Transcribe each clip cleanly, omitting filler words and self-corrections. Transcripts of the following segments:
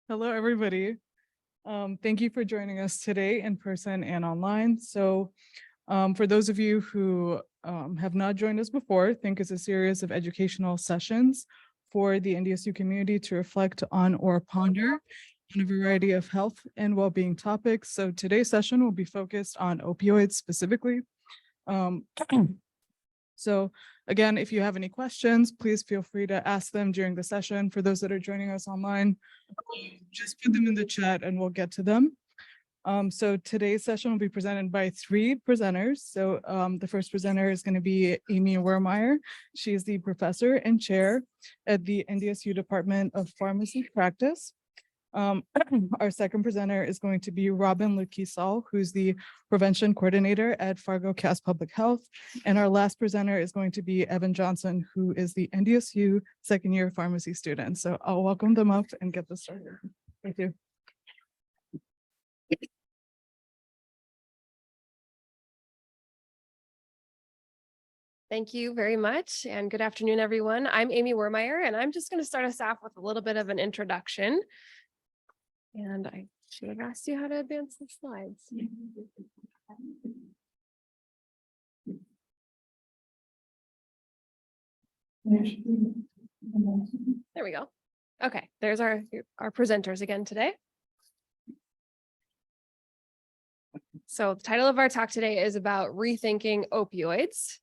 Hello, everybody. Thank you for joining us today in person and online. So for those of you who have not joined us before, think is a series of educational sessions for the NDSU community to reflect on or ponder on a variety of health and well-being topics. So today's session will be focused on opioids specifically. So again, if you have any questions, please feel free to ask them during the session. For those that are joining us online, just put them in the chat and we'll get to them. So today's session will be presented by three presenters. So the first presenter is going to be Amy Werremeyer. She is the professor and chair at the NDSU Department of Pharmacy Practice. Our second presenter is going to be Robyn Litke Sall, who's the prevention coordinator at Fargo Cass Public Health. And our last presenter is going to be Evan Johnson, who is the NDSU second year pharmacy student. So I'll welcome them up and get this started. Thank you. Thank you very much, and good afternoon, everyone. I'm Amy Werremeyer, and I'm just going to start us off with a little bit of an introduction. And I should have asked you how to advance the slides. There we go. Okay, there's our presenters again today. So the title of our talk today is about rethinking opioids.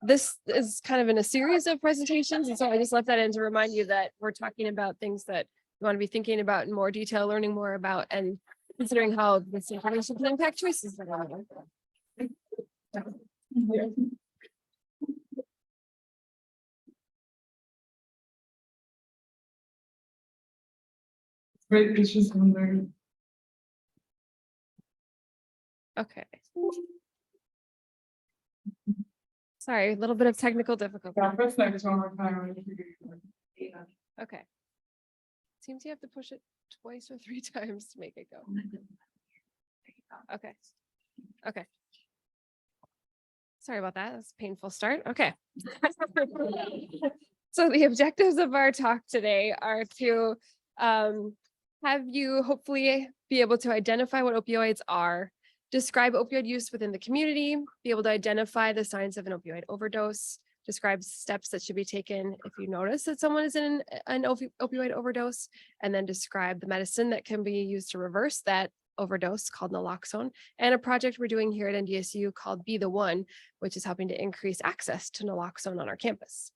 This is kind of in a series of presentations, and so I just left that in to remind you that we're talking about things that you want to be thinking about in more detail, learning more about, and considering how this information can impact choices that are made. Great pictures on there. Okay. Sorry, a little bit of technical difficulty. Yeah, press next one more time. Okay. Seems you have to push it twice or three times to make it go. Okay. Okay. Sorry about that. That's a painful start. Okay. So the objectives of our talk today are to have you hopefully be able to identify what opioids are, describe opioid use within the community, be able to identify the signs of an opioid overdose, describe steps that should be taken if you notice that someone is in an opioid overdose, and then describe the medicine that can be used to reverse that overdose called naloxone, and a project we're doing here at NDSU called Be the One, which is helping to increase access to naloxone on our campus.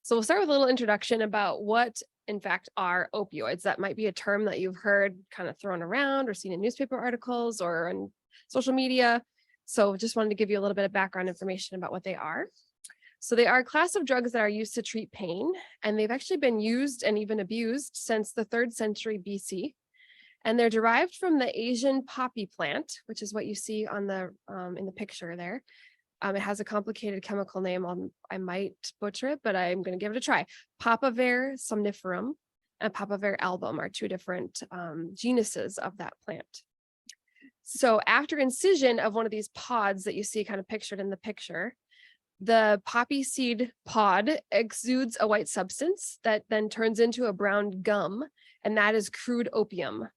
So we'll start with a little introduction about what in fact are opioids. That might be a term that you've heard kind of thrown around or seen in newspaper articles or on social media. So just wanted to give you a little bit of background information about what they are. So they are a class of drugs that are used to treat pain, and they've actually been used and even abused since the 3rd century BC. And they're derived from the Asian poppy plant, which is what you see on the in the picture there. It has a complicated chemical name. I might butcher it, but I'm going to give it a try. Papaver somniferum and Papaver album are two different genuses of that plant. So after incision of one of these pods that you see kind of pictured in the picture, the poppy seed pod exudes a white substance that then turns into a brown gum, and that is crude opium.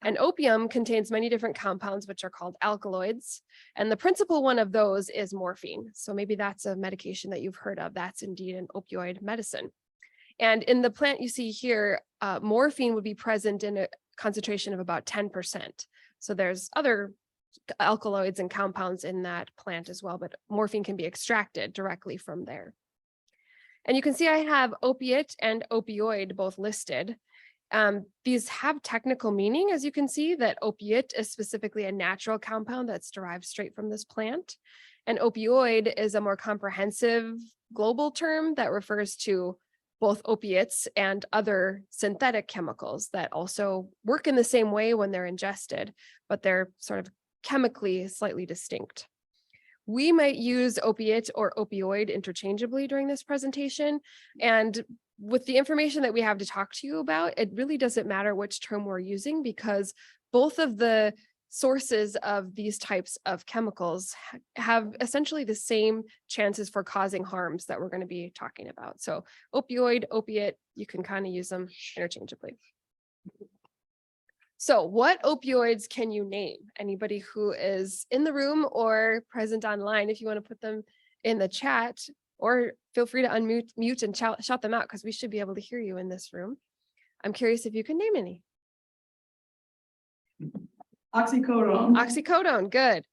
And opium contains many different compounds, which are called alkaloids. And the principal one of those is morphine. So maybe that's a medication that you've heard of. That's indeed an opioid medicine. And in the plant you see here, morphine would be present in a concentration of about 10%. So there's other alkaloids and compounds in that plant as well, but morphine can be extracted directly from there. And you can see I have opiate and opioid both listed. These have technical meaning, as you can see, that opiate is specifically a natural compound that's derived straight from this plant. And opioid is a more comprehensive global term that refers to both opiates and other synthetic chemicals that also work in the same way when they're ingested, but they're sort of chemically slightly distinct. We might use opiate or opioid interchangeably during this presentation, and with the information that we have to talk to you about, it really doesn't matter which term we're using, because both of the sources of these types of chemicals have essentially the same chances for causing harms that we're going to be talking about. So opioid, opiate, you can kind of use them interchangeably. So what opioids can you name? Anybody who is in the room or present online, if you want to put them in the chat, or feel free to unmute and shout them out, because we should be able to hear you in this room. I'm curious if you can name any. Oxycodone. Oxycodone, good.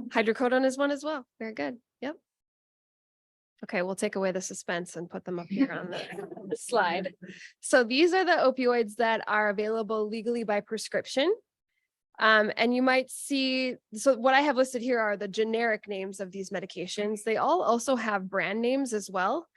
Hydrocodone is one as well. Very good. Yep. Okay, we'll take away the suspense and put them up here on the slide. So these are the opioids that are available legally by prescription. And you might see, so what I have listed here are the generic names of these medications. They all also have brand names as well.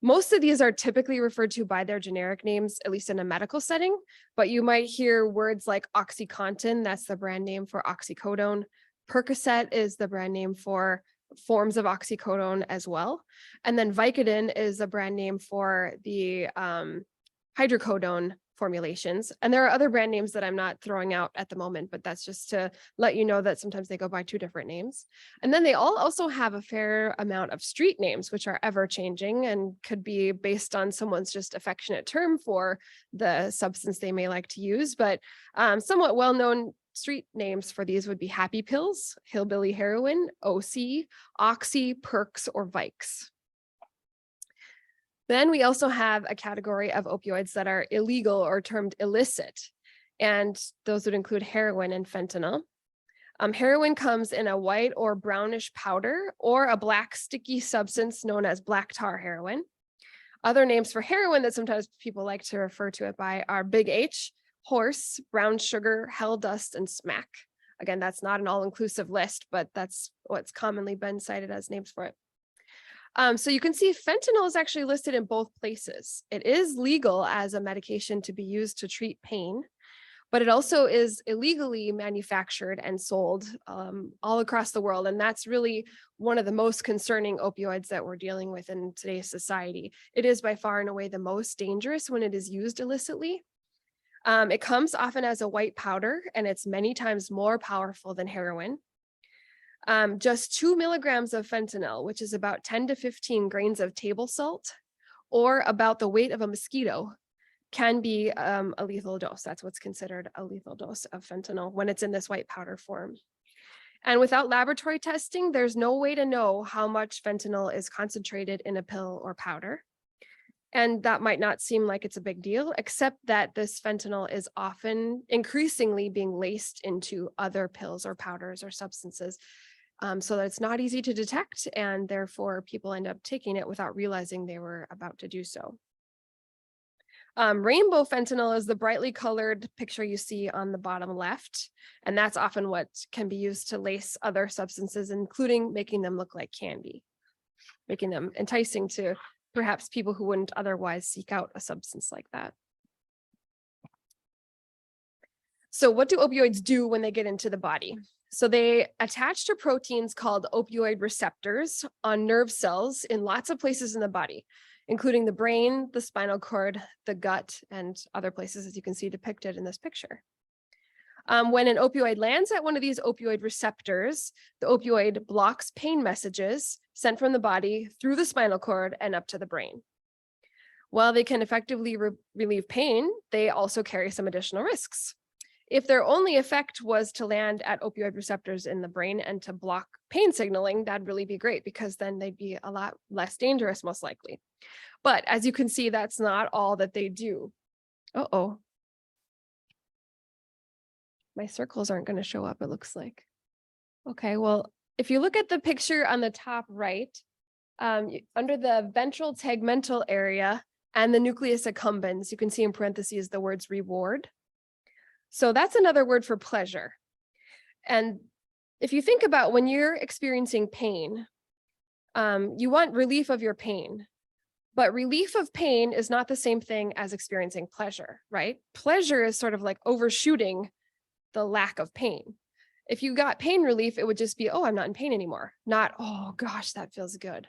Most of these are typically referred to by their generic names, at least in a medical setting, but you might hear words like OxyContin, that's the brand name for oxycodone. Percocet is the brand name for forms of oxycodone as well. And then Vicodin is the brand name for the hydrocodone formulations. And there are other brand names that I'm not throwing out at the moment, but that's just to let you know that sometimes they go by two different names. And then they all also have a fair amount of street names, which are ever changing and could be based on someone's just affectionate term for the substance they may like to use. But somewhat well-known street names for these would be Happy Pills, Hillbilly Heroin, OC, Oxy, Perks, or Vikes. Then we also have a category of opioids that are illegal or termed illicit, and those would include heroin and fentanyl. Heroin comes in a white or brownish powder or a black sticky substance known as black tar heroin. Other names for heroin that sometimes people like to refer to it by are Big H, horse, brown sugar, hell dust, and smack. Again, that's not an all-inclusive list, but that's what's commonly been cited as names for it. So you can see fentanyl is actually listed in both places. It is legal as a medication to be used to treat pain, but it also is illegally manufactured and sold all across the world. And that's really one of the most concerning opioids that we're dealing with in today's society. It is by far and away the most dangerous when it is used illicitly. It comes often as a white powder, and it's many times more powerful than heroin. Just 2 milligrams of fentanyl, which is about 10 to 15 grains of table salt, or about the weight of a mosquito, can be a lethal dose. That's what's considered a lethal dose of fentanyl when it's in this white powder form. And without laboratory testing, there's no way to know how much fentanyl is concentrated in a pill or powder. And that might not seem like it's a big deal, except that this fentanyl is often increasingly being laced into other pills or powders or substances, so that it's not easy to detect, and therefore people end up taking it without realizing they were about to do so. Rainbow fentanyl is the brightly colored picture you see on the bottom left, and that's often what can be used to lace other substances, including making them look like candy, making them enticing to perhaps people who wouldn't otherwise seek out a substance like that. So what do opioids do when they get into the body? So they attach to proteins called opioid receptors on nerve cells in lots of places in the body, including the brain, the spinal cord, the gut, and other places, as you can see depicted in this picture. When an opioid lands at one of these opioid receptors, the opioid blocks pain messages sent from the body through the spinal cord and up to the brain. While they can effectively relieve pain, they also carry some additional risks. If their only effect was to land at opioid receptors in the brain and to block pain signaling, that'd really be great, because then they'd be a lot less dangerous, most likely. But as you can see, that's not all that they do. Uh-oh. My circles aren't going to show up, it looks like. Okay, well, if you look at the picture on the top right, under the ventral tegmental area and the nucleus accumbens, you can see in parentheses the words reward. So that's another word for pleasure. And if you think about when you're experiencing pain, you want relief of your pain, but relief of pain is not the same thing as experiencing pleasure, right? Pleasure is sort of like overshooting the lack of pain. If you got pain relief, it would just be, oh, I'm not in pain anymore. Not, oh gosh, that feels good.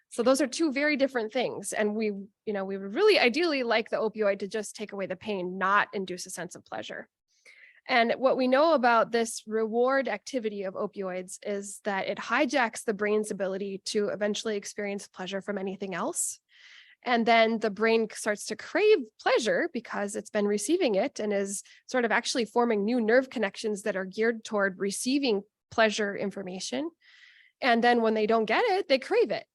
So those are two very different things. And we would really ideally like the opioid to just take away the pain, not induce a sense of pleasure. And what we know about this reward activity of opioids is that it hijacks the brain's ability to eventually experience pleasure from anything else. And then the brain starts to crave pleasure because it's been receiving it and is sort of actually forming new nerve connections that are geared toward receiving pleasure information. And then when they don't get it, they crave it.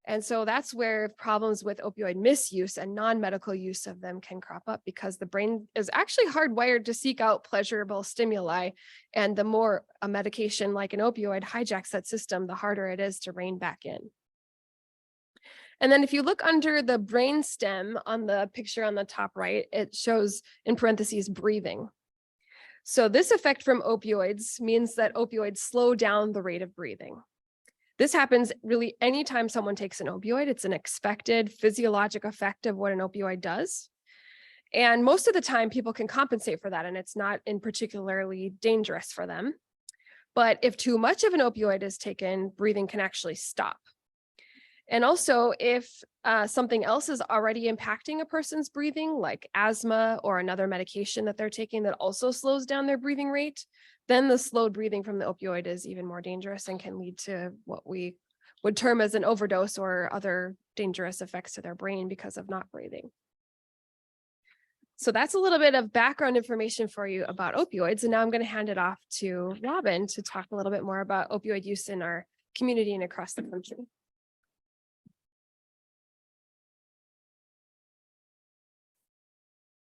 And so that's where problems with opioid misuse and non-medical use of them can crop up, because the brain is actually hardwired to seek out pleasurable stimuli. And the more a medication like an opioid hijacks that system, the harder it is to rein back in. And then if you look under the brain stem on the picture on the top right, it shows in parentheses breathing. So this effect from opioids means that opioids slow down the rate of breathing. This happens really anytime someone takes an opioid. It's an expected physiologic effect of what an opioid does. And most of the time people can compensate for that, and it's not in particularly dangerous for them. But if too much of an opioid is taken, breathing can actually stop. And also, if something else is already impacting a person's breathing, like asthma or another medication that they're taking that also slows down their breathing rate, then the slowed breathing from the opioid is even more dangerous and can lead to what we would term as an overdose or other dangerous effects to their brain because of not breathing. So that's a little bit of background information for you about opioids. And now I'm going to hand it off to Robyn to talk a little bit more about opioid use in our community and across the country.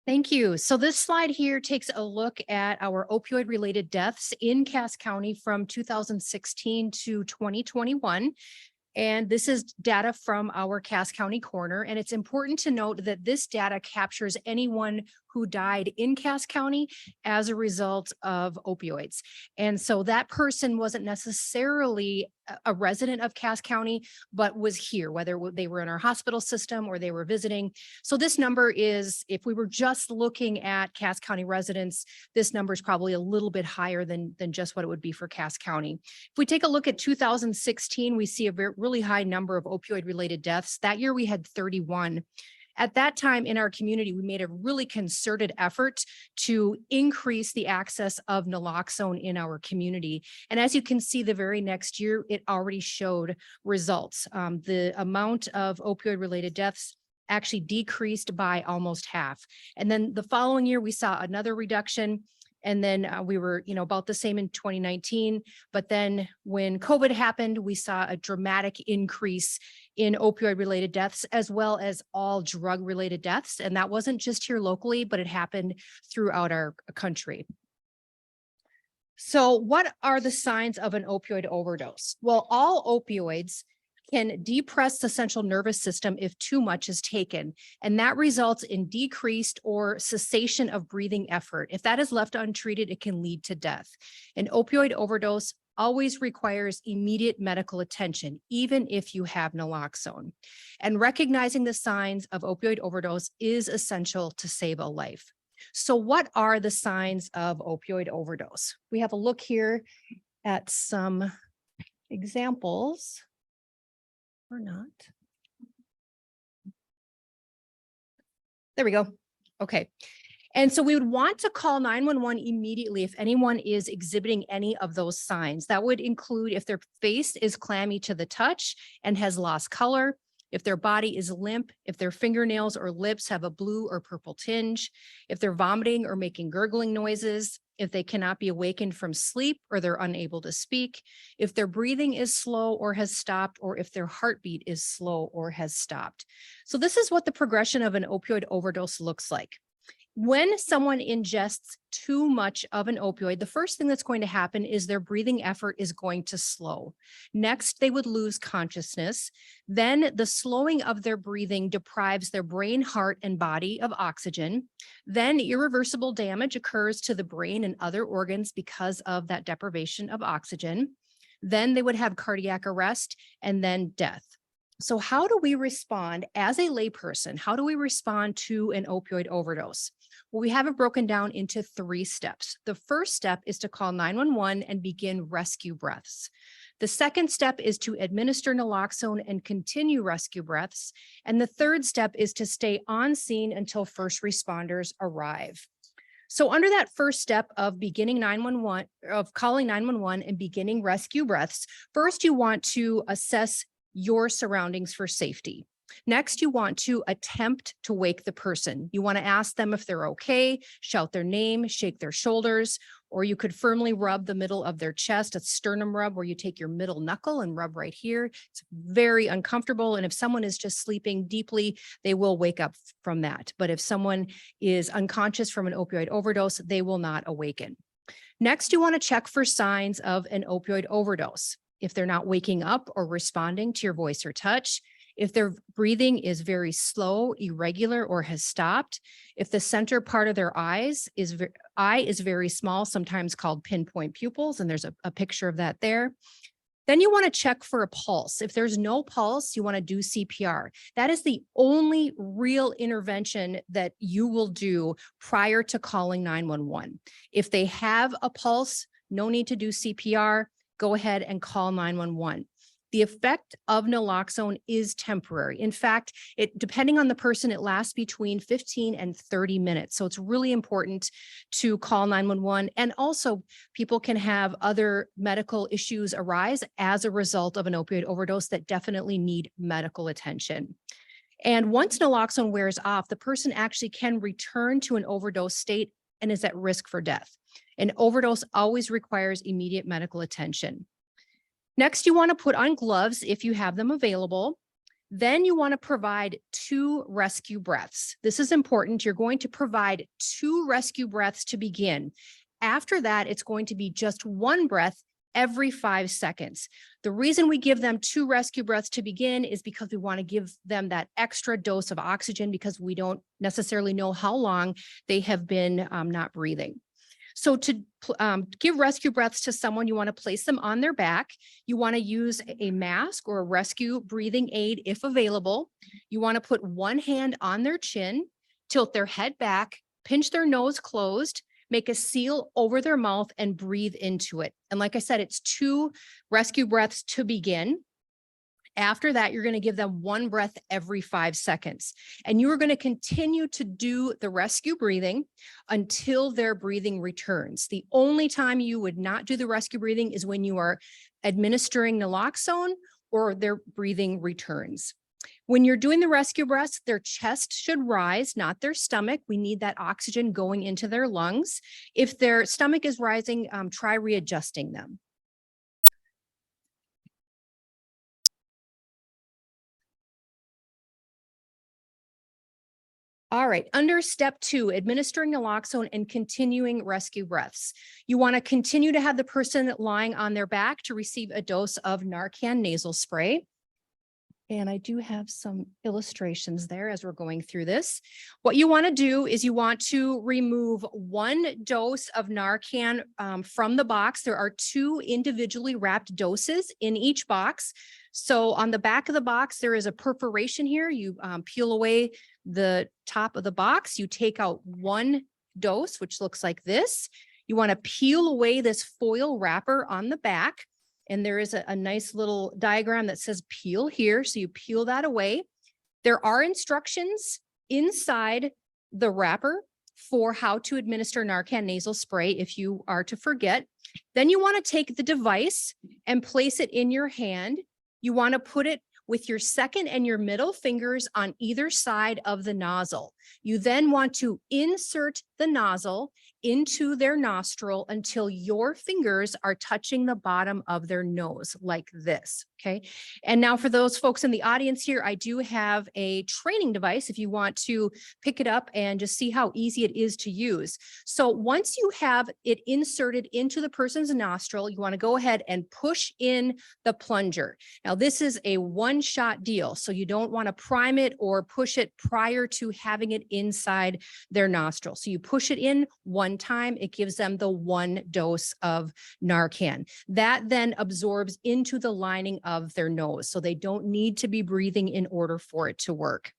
Thank you. So this slide here takes a look at our opioid related deaths in Cass County from 2016 to 2021. And this is data from our Cass County coroner. And it's important to note that this data captures anyone who died in Cass County as a result of opioids. And so that person wasn't necessarily a resident of Cass County, but was here, whether they were in our hospital system or they were visiting. So this number is, if we were just looking at Cass County residents, this number is probably a little bit higher than just what it would be for Cass County. If we take a look at 2016, we see a really high number of opioid related deaths. That year we had 31. At that time in our community, we made a really concerted effort to increase the access of naloxone in our community. And as you can see, the very next year, it already showed results. The amount of opioid related deaths actually decreased by almost half. And then the following year, we saw another reduction. And then we were, about the same in 2019. But then when COVID happened, we saw a dramatic increase in opioid related deaths, as well as all drug related deaths. And that wasn't just here locally, but it happened throughout our country. So what are the signs of an opioid overdose? Well, all opioids can depress the central nervous system if too much is taken, and that results in decreased or cessation of breathing effort. If that is left untreated, it can lead to death. An opioid overdose always requires immediate medical attention, even if you have naloxone. And recognizing the signs of opioid overdose is essential to save a life. So what are the signs of opioid overdose? We have a look here at some examples. Or not. There we go. Okay. And so we would want to call 911 immediately if anyone is exhibiting any of those signs. That would include if their face is clammy to the touch and has lost color, if their body is limp, if their fingernails or lips have a blue or purple tinge, if they're vomiting or making gurgling noises, if they cannot be awakened from sleep or they're unable to speak, if their breathing is slow or has stopped, or if their heartbeat is slow or has stopped. So this is what the progression of an opioid overdose looks like. When someone ingests too much of an opioid, the first thing that's going to happen is their breathing effort is going to slow. Next, they would lose consciousness. Then the slowing of their breathing deprives their brain, heart, and body of oxygen. Then irreversible damage occurs to the brain and other organs because of that deprivation of oxygen. Then they would have cardiac arrest and then death. So how do we respond as a layperson? How do we respond to an opioid overdose? Well, we have it broken down into 3 steps. The first step is to call 911 and begin rescue breaths. The second step is to administer naloxone and continue rescue breaths. And the third step is to stay on scene until first responders arrive. So under that first step of beginning 911, of calling 911 and beginning rescue breaths, first you want to assess your surroundings for safety. Next, you want to attempt to wake the person. You want to ask them if they're okay, shout their name, shake their shoulders, or you could firmly rub the middle of their chest, a sternum rub where you take your middle knuckle and rub right here. It's very uncomfortable. And if someone is just sleeping deeply, they will wake up from that. But if someone is unconscious from an opioid overdose, they will not awaken. Next, you want to check for signs of an opioid overdose. If they're not waking up or responding to your voice or touch, if their breathing is very slow, irregular, or has stopped, if the center part of their eye is very small, sometimes called pinpoint pupils, and there's a picture of that there, then you want to check for a pulse. If there's no pulse, you want to do CPR. That is the only real intervention that you will do prior to calling 911. If they have a pulse, no need to do CPR, go ahead and call 911. The effect of naloxone is temporary. In fact, depending on the person, it lasts between 15 and 30 minutes. So it's really important to call 911. And also people can have other medical issues arise as a result of an opioid overdose that definitely need medical attention. And once naloxone wears off, the person actually can return to an overdose state and is at risk for death. An overdose always requires immediate medical attention. Next, you want to put on gloves if you have them available. Then you want to provide 2 rescue breaths. This is important. You're going to provide 2 rescue breaths to begin. After that, it's going to be just 1 breath every 5 seconds. The reason we give them 2 rescue breaths to begin is because we want to give them that extra dose of oxygen because we don't necessarily know how long they have been not breathing. So to give rescue breaths to someone, you want to place them on their back. You want to use a mask or a rescue breathing aid if available. You want to put one hand on their chin, tilt their head back, pinch their nose closed, make a seal over their mouth and breathe into it. And like I said, it's 2 rescue breaths to begin. After that, you're going to give them 1 breath every 5 seconds. And you are going to continue to do the rescue breathing until their breathing returns. The only time you would not do the rescue breathing is when you are administering naloxone or their breathing returns. When you're doing the rescue breaths, their chest should rise, not their stomach. We need that oxygen going into their lungs. If their stomach is rising, try readjusting them. All right, under step 2, administering naloxone and continuing rescue breaths. You want to continue to have the person lying on their back to receive a dose of Narcan nasal spray. And I do have some illustrations there as we're going through this. What you want to do is you want to remove 1 dose of Narcan from the box. There are 2 individually wrapped doses in each box. So on the back of the box, there is a perforation here. You peel away the top of the box. You take out 1 dose, which looks like this. You want to peel away this foil wrapper on the back. And there is a nice little diagram that says peel here. So you peel that away. There are instructions inside the wrapper for how to administer Narcan nasal spray if you are to forget. Then you want to take the device and place it in your hand. You want to put it with your second and your middle fingers on either side of the nozzle. You then want to insert the nozzle into their nostril until your fingers are touching the bottom of their nose like this, okay? And now for those folks in the audience here, I do have a training device if you want to pick it up and just see how easy it is to use. So once you have it inserted into the person's nostril, you want to go ahead and push in the plunger. Now this is a one-shot deal, so you don't want to prime it or push it prior to having it inside their nostril. So you push it in one time, it gives them the 1 dose of Narcan. That then absorbs into the lining of their nose, so they don't need to be breathing in order for it to work.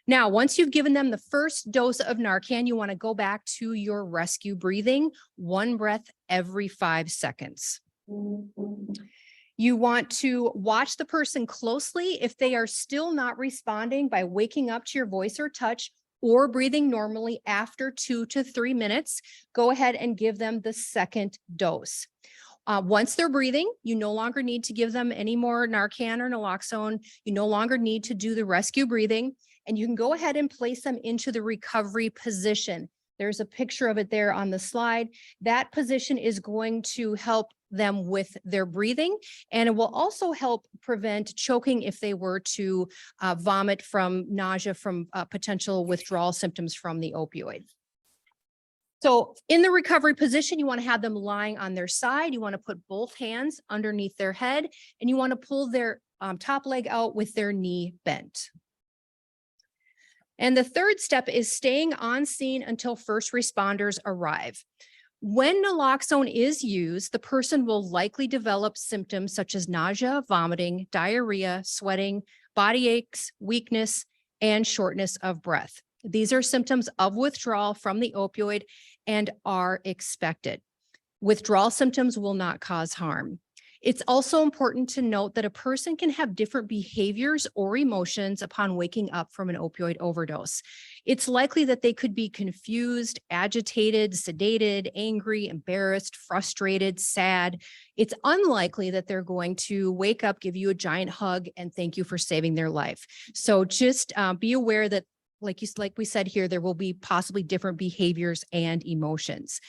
Now, once you've given them the first dose of Narcan, you want to go back to your rescue breathing, 1 breath every 5 seconds. You want to watch the person closely. If they are still not responding by waking up to your voice or touch or breathing normally after 2 to 3 minutes, go ahead and give them the second dose. Once they're breathing, you no longer need to give them any more Narcan or naloxone. You no longer need to do the rescue breathing, and you can go ahead and place them into the recovery position. There's a picture of it there on the slide. That position is going to help them with their breathing, and it will also help prevent choking if they were to vomit from nausea from potential withdrawal symptoms from the opioid. So in the recovery position, you want to have them lying on their side. You want to put both hands underneath their head, and you want to pull their top leg out with their knee bent. And the third step is staying on scene until first responders arrive. When naloxone is used, the person will likely develop symptoms such as nausea, vomiting, diarrhea, sweating, body aches, weakness, and shortness of breath. These are symptoms of withdrawal from the opioid and are expected. Withdrawal symptoms will not cause harm. It's also important to note that a person can have different behaviors or emotions upon waking up from an opioid overdose. It's likely that they could be confused, agitated, sedated, angry, embarrassed, frustrated, sad. It's unlikely that they're going to wake up, give you a giant hug, and thank you for saving their life. So just be aware that, like we said here, there will be possibly different behaviors and emotions.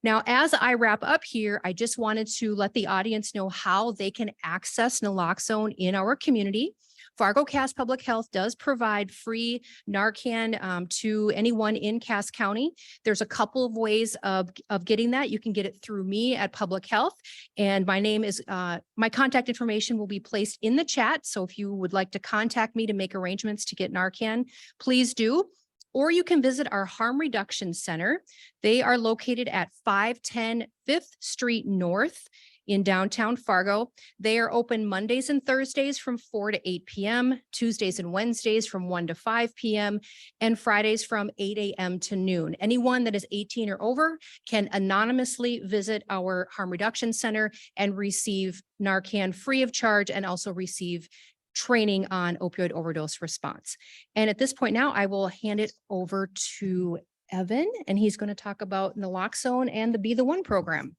Now, as I wrap up here, I just wanted to let the audience know how they can access naloxone in our community. Fargo Cass Public Health does provide free Narcan to anyone in Cass County. There's a couple of ways of getting that. You can get it through me at Public Health, and my name is, my contact information will be placed in the chat. So if you would like to contact me to make arrangements to get Narcan, please do. Or you can visit our Harm Reduction Center. They are located at 510 5th Street North in downtown Fargo. They are open Mondays and Thursdays from 4 to 8 p.m., Tuesdays and Wednesdays from 1 to 5 p.m., and Fridays from 8 a.m. to noon. Anyone that is 18 or over can anonymously visit our Harm Reduction Center and receive Narcan free of charge, and also receive training on opioid overdose response. And at this point now, I will hand it over to Evan, and he's going to talk about naloxone and the Be the One program.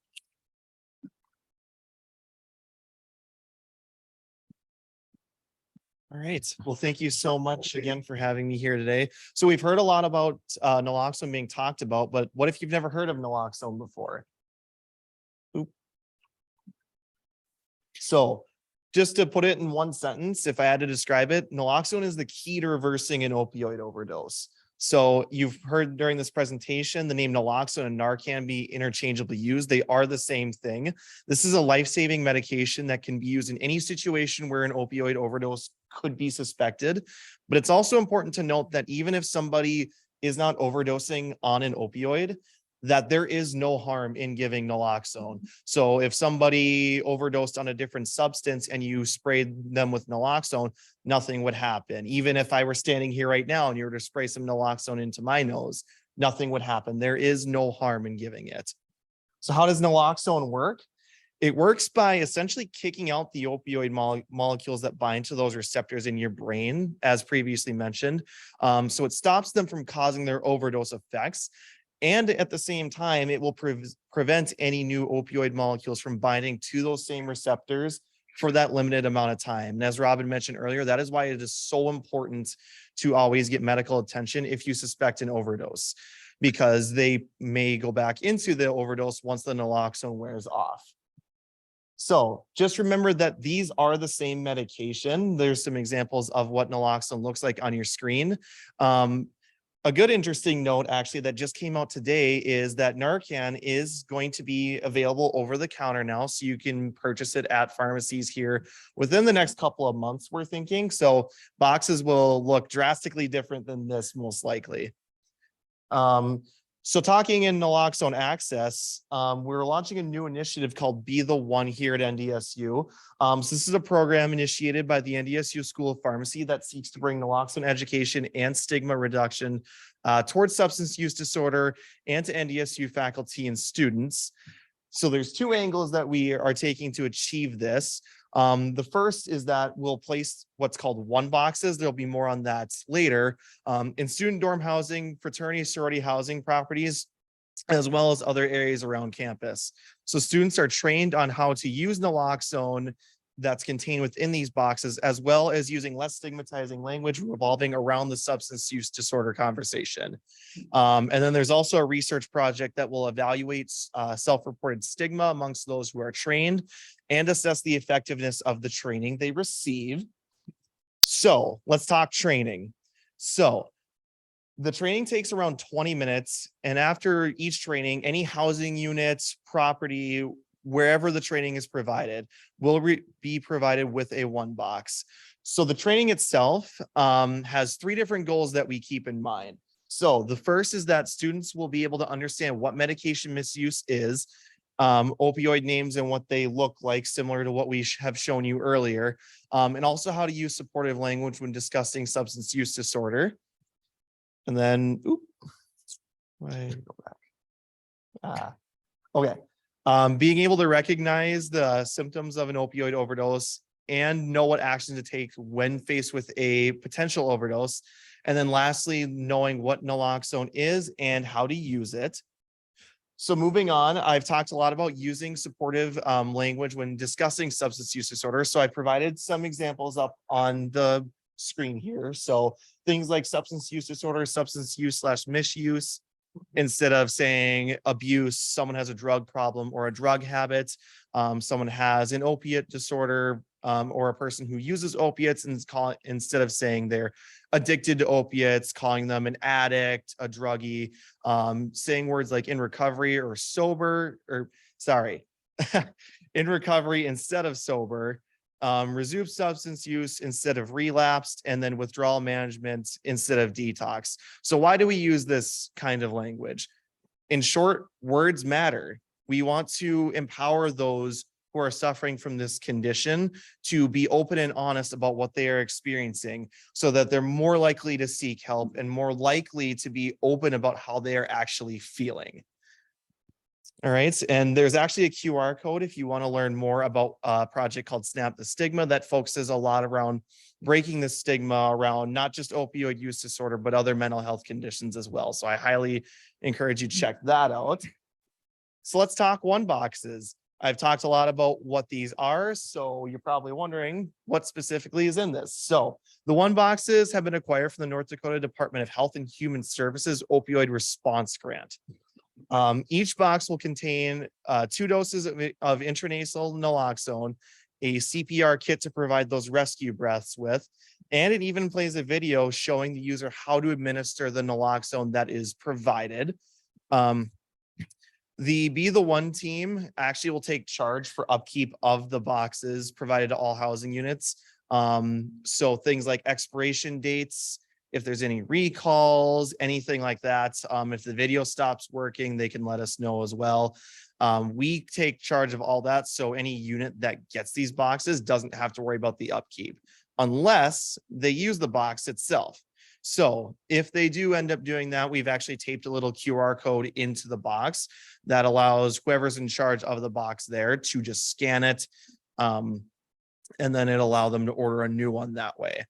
All right. Well, thank you so much again for having me here today. So we've heard a lot about naloxone being talked about, but what if you've never heard of naloxone before? Oop. So just to put it in one sentence, if I had to describe it, naloxone is the key to reversing an opioid overdose. So you've heard during this presentation, the name naloxone and Narcan be interchangeably used. They are the same thing. This is a life-saving medication that can be used in any situation where an opioid overdose could be suspected. But it's also important to note that even if somebody is not overdosing on an opioid, that there is no harm in giving naloxone. So if somebody overdosed on a different substance and you sprayed them with naloxone, nothing would happen. Even if I were standing here right now and you were to spray some naloxone into my nose, nothing would happen. There is no harm in giving it. So how does naloxone work? It works by essentially kicking out the opioid molecules that bind to those receptors in your brain, as previously mentioned. So it stops them from causing their overdose effects. And at the same time, it will prevent any new opioid molecules from binding to those same receptors for that limited amount of time. And as Robyn mentioned earlier, that is why it is so important to always get medical attention if you suspect an overdose, because they may go back into the overdose once the naloxone wears off. So just remember that these are the same medication. There's some examples of what naloxone looks like on your screen. A good interesting note actually that just came out today is that Narcan is going to be available over the counter now. So you can purchase it at pharmacies here within the next couple of months, we're thinking. So boxes will look drastically different than this most likely. So talking in naloxone access, we're launching a new initiative called Be the One here at NDSU. So this is a program initiated by the NDSU School of Pharmacy that seeks to bring naloxone education and stigma reduction towards substance use disorder and to NDSU faculty and students. So there's two angles that we are taking to achieve this. The first is that we'll place what's called one boxes. There'll be more on that later. In student dorm housing, fraternity, sorority housing properties, as well as other areas around campus. So students are trained on how to use naloxone that's contained within these boxes, as well as using less stigmatizing language revolving around the substance use disorder conversation. And then there's also a research project that will evaluate self-reported stigma amongst those who are trained and assess the effectiveness of the training they receive. So let's talk training. So the training takes around 20 minutes, and after each training, any housing units, property, wherever the training is provided, will be provided with a one box. So the training itself has three different goals that we keep in mind. So the first is that students will be able to understand what medication misuse is, opioid names and what they look like, similar to what we have shown you earlier, and also how to use supportive language when discussing substance use disorder. And then, being able to recognize the symptoms of an opioid overdose and know what action to take when faced with a potential overdose. And then lastly, knowing what naloxone is and how to use it. So moving on, I've talked a lot about using supportive language when discussing substance use disorder. So I provided some examples up on the screen here. So things like substance use disorder, substance use / misuse, instead of saying abuse, someone has a drug problem or a drug habit, someone has an opiate disorder, or a person who uses opiates, and instead of saying they're addicted to opiates, calling them an addict, a druggie, saying words like in recovery or sober, or sorry, in recovery instead of sober, resume substance use instead of relapsed, and then withdrawal management instead of detox. So why do we use this kind of language? In short, words matter. We want to empower those who are suffering from this condition to be open and honest about what they are experiencing, so that they're more likely to seek help and more likely to be open about how they are actually feeling. All right, and there's actually a QR code if you want to learn more about a project called Snap the Stigma that focuses a lot around breaking the stigma around not just opioid use disorder, but other mental health conditions as well. So I highly encourage you to check that out. So let's talk one boxes. I've talked a lot about what these are, so you're probably wondering what specifically is in this. So the one boxes have been acquired from the North Dakota Department of Health and Human Services Opioid Response Grant. Each box will contain 2 doses of intranasal naloxone, a CPR kit to provide those rescue breaths with, and it even plays a video showing the user how to administer the naloxone that is provided. The Be the One team actually will take charge for upkeep of the boxes provided to all housing units. So things like expiration dates, if there's any recalls, anything like that. If the video stops working, they can let us know as well. We take charge of all that. So any unit that gets these boxes doesn't have to worry about the upkeep unless they use the box itself. So if they do end up doing that, we've actually taped a little QR code into the box that allows whoever's in charge of the box there to just scan it. And then it'll allow them to order a new one that way.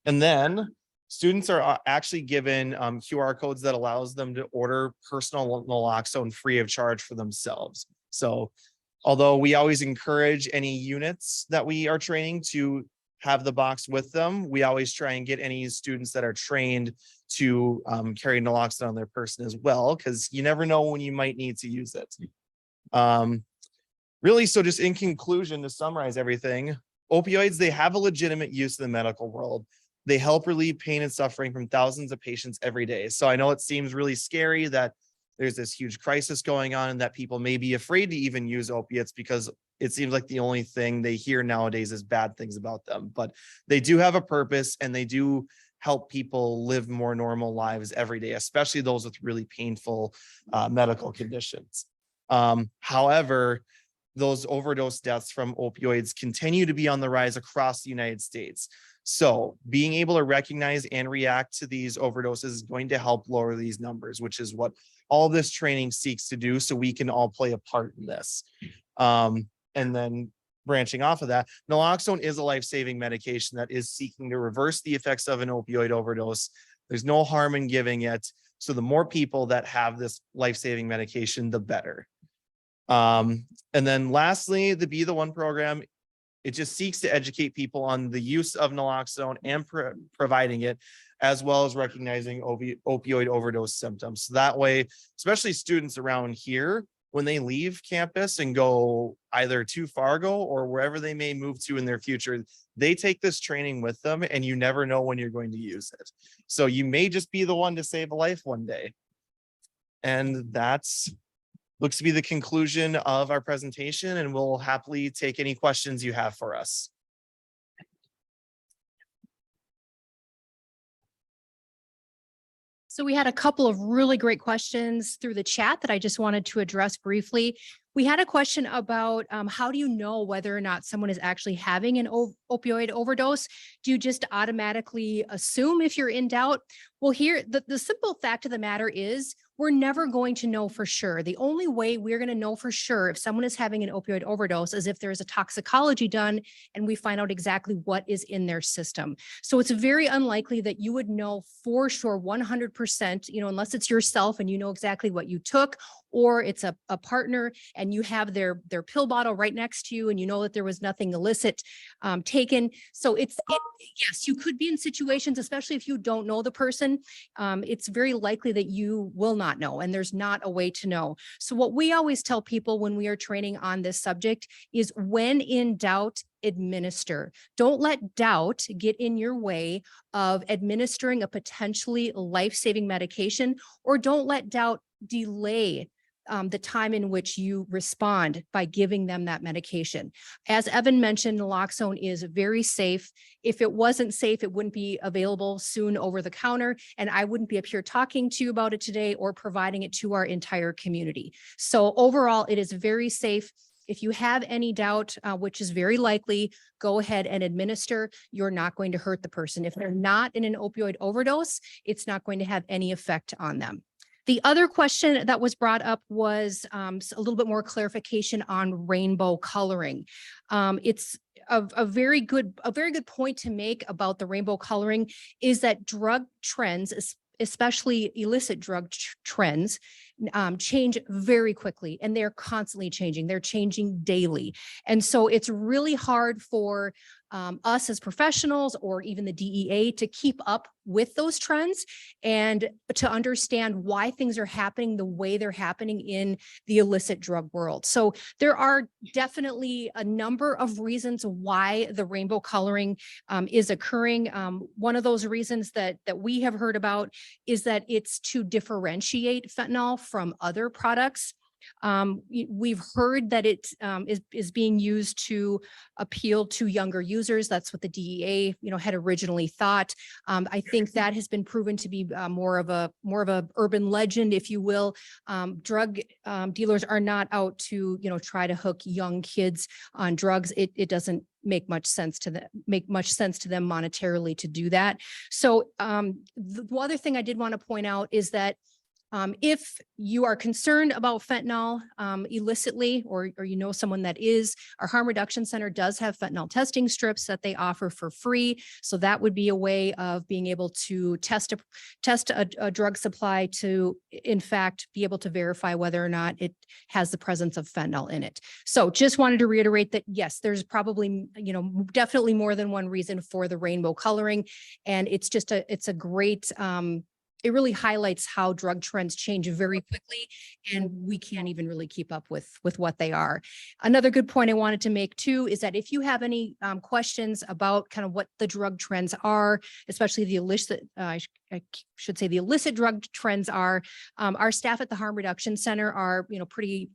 And then students are actually given QR codes that allows them to order personal naloxone free of charge for themselves. So although we always encourage any units that we are training to have the box with them, we always try and get any students that are trained to carry naloxone on their person as well, because you never know when you might need to use it. Really, so just in conclusion, to summarize everything, opioids, they have a legitimate use in the medical world. They help relieve pain and suffering from thousands of patients every day. So I know it seems really scary that there's this huge crisis going on and that people may be afraid to even use opiates because it seems like the only thing they hear nowadays is bad things about them. But they do have a purpose and they do help people live more normal lives every day, especially those with really painful medical conditions. However, those overdose deaths from opioids continue to be on the rise across the United States. So being able to recognize and react to these overdoses is going to help lower these numbers, which is what all this training seeks to do so we can all play a part in this. And then branching off of that, naloxone is a life-saving medication that is seeking to reverse the effects of an opioid overdose. There's no harm in giving it. So the more people that have this life-saving medication, the better. And then lastly, the Be the One program, it just seeks to educate people on the use of naloxone and providing it, as well as recognizing opioid overdose symptoms. So that way, especially students around here, when they leave campus and go either to Fargo or wherever they may move to in their future, they take this training with them and you never know when you're going to use it. So you may just be the one to save a life one day. And that's looks to be the conclusion of our presentation, and we'll happily take any questions you have for us. So we had a couple of really great questions through the chat that I just wanted to address briefly. We had a question about how do you know whether or not someone is actually having an opioid overdose? Do you just automatically assume if you're in doubt? Well, here, the simple fact of the matter is we're never going to know for sure. The only way we're going to know for sure if someone is having an opioid overdose is if there's a toxicology done and we find out exactly what is in their system. So it's very unlikely that you would know for sure 100%, unless it's yourself and you know exactly what you took, or it's a partner and you have their pill bottle right next to you and you know that there was nothing illicit taken. So yes, you could be in situations, especially if you don't know the person, it's very likely that you will not know and there's not a way to know. So what we always tell people when we are training on this subject is when in doubt, administer. Don't let doubt get in your way of administering a potentially life-saving medication, or don't let doubt delay the time in which you respond by giving them that medication. As Evan mentioned, naloxone is very safe. If it wasn't safe, it wouldn't be available soon over the counter, and I wouldn't be up here talking to you about it today or providing it to our entire community. So overall, it is very safe. If you have any doubt, which is very likely, go ahead and administer. You're not going to hurt the person. If they're not in an opioid overdose, it's not going to have any effect on them. The other question that was brought up was a little bit more clarification on rainbow coloring. It's a very good point to make about the rainbow coloring is that drug trends, especially illicit drug trends, change very quickly, and they're constantly changing. They're changing daily. And so it's really hard for us as professionals or even the DEA to keep up with those trends and to understand why things are happening the way they're happening in the illicit drug world. So there are definitely a number of reasons why the rainbow coloring is occurring. One of those reasons that we have heard about is that it's to differentiate fentanyl from other products. We've heard that it is being used to appeal to younger users. That's what the DEA, had originally thought. I think that has been proven to be more of a urban legend, if you will. Drug dealers are not out to try to hook young kids on drugs. It doesn't make much sense to them monetarily to do that. So the other thing I did want to point out is that if you are concerned about fentanyl illicitly, or someone that is, our harm reduction center does have fentanyl testing strips that they offer for free. So that would be a way of being able to test a drug supply to, in fact, be able to verify whether or not it has the presence of fentanyl in it. So just wanted to reiterate that, yes, there's probably, definitely more than one reason for the rainbow coloring. And it's a great, it really highlights how drug trends change very quickly, and we can't even really keep up with what they are. Another good point I wanted to make too is that if you have any questions about kind of what the drug trends are, especially the illicit, I should say the illicit drug trends are, our staff at the Harm Reduction Center are, pretty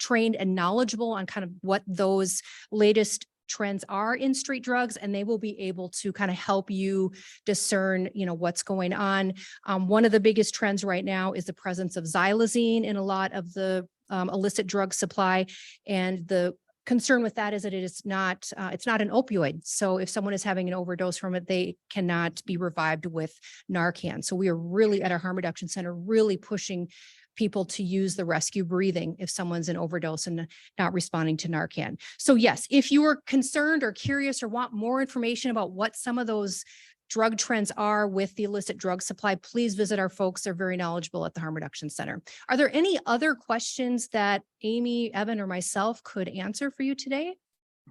trained and knowledgeable on kind of what those latest trends are in street drugs, and they will be able to kind of help you discern, what's going on. One of the biggest trends right now is the presence of xylazine in a lot of the illicit drug supply. And the concern with that is that it's not an opioid. So if someone is having an overdose from it, they cannot be revived with Narcan. So we are really at our Harm Reduction Center, really pushing people to use the rescue breathing if someone's in overdose and not responding to Narcan. So yes, if you are concerned or curious or want more information about what some of those drug trends are with the illicit drug supply, please visit our folks. They're very knowledgeable at the Harm Reduction Center. Are there any other questions that Amy, Evan, or myself could answer for you today?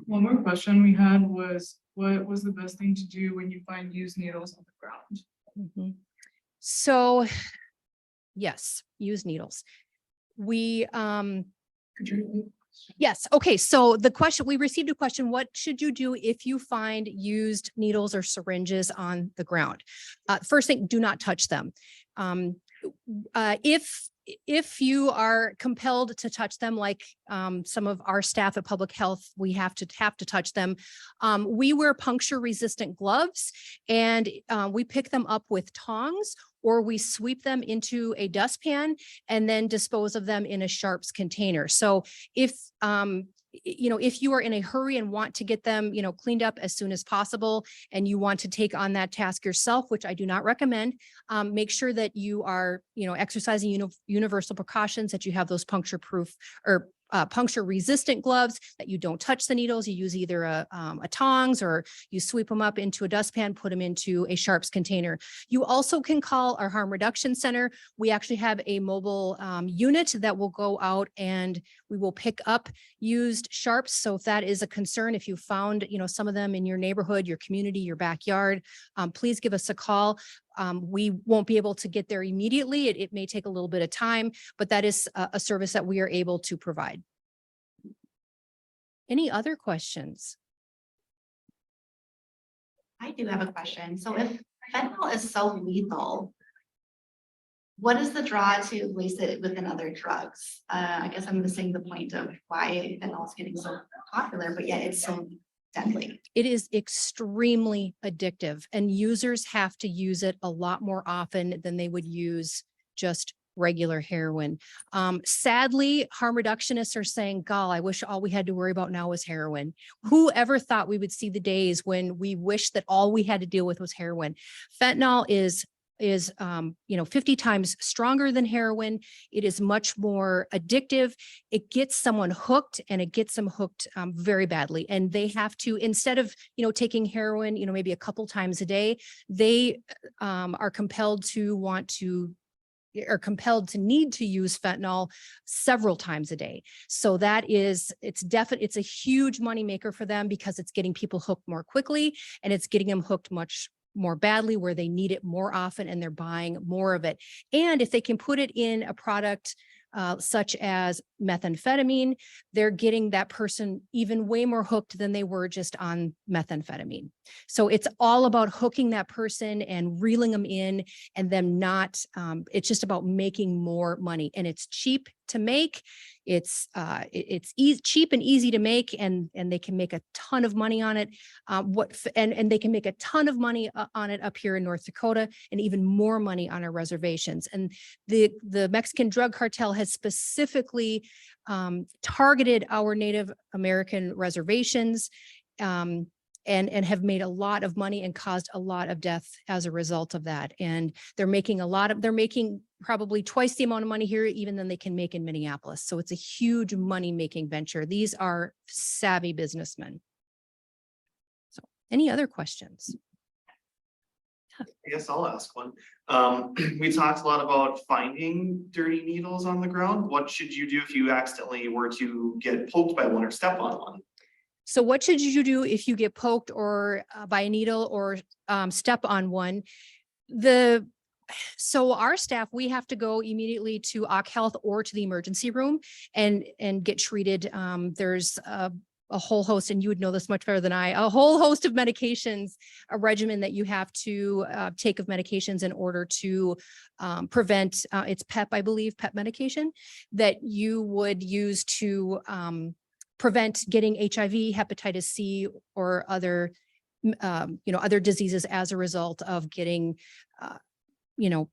One more question we had was, what was the best thing to do when you find used needles on the ground? Mhm. So yes, use needles. We, Could you repeat? yes. Okay. So the question, we received a question, what should you do if you find used needles or syringes on the ground? First thing, do not touch them. If you are compelled to touch them, like some of our staff at Public Health, we have to touch them. We wear puncture resistant gloves, and we pick them up with tongs, or we sweep them into a dustpan and then dispose of them in a sharps container. So if if you are in a hurry and want to get them, cleaned up as soon as possible, and you want to take on that task yourself, which I do not recommend, make sure that you are, exercising universal precautions, that you have those puncture proof or puncture resistant gloves, that you don't touch the needles. You use either a tongs, or you sweep them up into a dustpan, put them into a sharps container. You also can call our Harm Reduction Center. We actually have a mobile unit that will go out and we will pick up used sharps. So if that is a concern, if you found, some of them in your neighborhood, your community, your backyard, please give us a call. We won't be able to get there immediately. It may take a little bit of time, but that is a service that we are able to provide. Any other questions? I do have a question. So if fentanyl is so lethal, what is the draw to waste it within other drugs? I guess I'm missing the point of why fentanyl is getting so popular, but yet it's so deadly. It is extremely addictive, and users have to use it a lot more often than they would use just regular heroin. Sadly, harm reductionists are saying, "Gall, I wish all we had to worry about now was heroin." Who ever thought we would see the days when we wish that all we had to deal with was heroin? Fentanyl is 50 times stronger than heroin. It is much more addictive. It gets someone hooked, and it gets them hooked very badly. And they have to, instead of, taking heroin, maybe a couple times a day, they are compelled to need to use fentanyl several times a day. So it's a huge moneymaker for them, because it's getting people hooked more quickly, and it's getting them hooked much more badly where they need it more often, and they're buying more of it. And if they can put it in a product such as methamphetamine, they're getting that person even way more hooked than they were just on methamphetamine. So it's all about hooking that person and reeling them in, and them not, it's just about making more money. And it's cheap to make. It's cheap and easy to make, and they can make a ton of money on it. And they can make a ton of money on it up here in North Dakota, and even more money on our reservations. And the Mexican drug cartel has specifically targeted our Native American reservations, and have made a lot of money and caused a lot of death as a result of that. And they're making probably twice the amount of money here even than they can make in Minneapolis. So it's a huge money-making venture. These are savvy businessmen. So any other questions? I guess I'll ask one. We talked a lot about finding dirty needles on the ground. What should you do if you accidentally were to get poked by one or step on one? So what should you do if you get poked or by a needle or step on one? So our staff, we have to go immediately to OC Health or to the emergency room and get treated. There's a whole host, and you would know this much better than I, a whole host of medications, a regimen that you have to take of medications in order to prevent, it's PEP, I believe, PEP medication that you would use to prevent getting HIV, hepatitis C, or other, other diseases as a result of getting,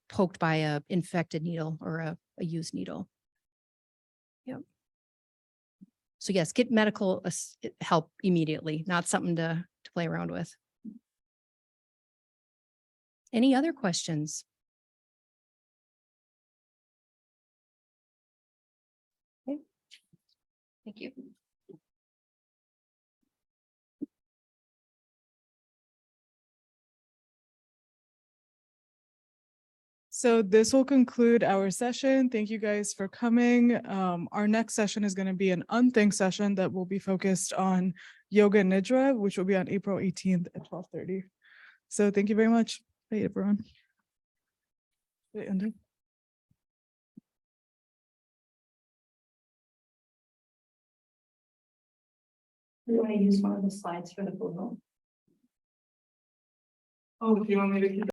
poked by a infected needle or a used needle. Yep. So yes, get medical help immediately, not something to play around with. Any other questions? Thank you. So this will conclude our session. Thank you guys for coming. Our next session is going to be an unthink session that will be focused on yoga nidra, which will be on April 18th at 12:30. So thank you very much. Bye, everyone. Wait, Andrew. You want to use one of the slides for the photo? Oh, do you want me to keep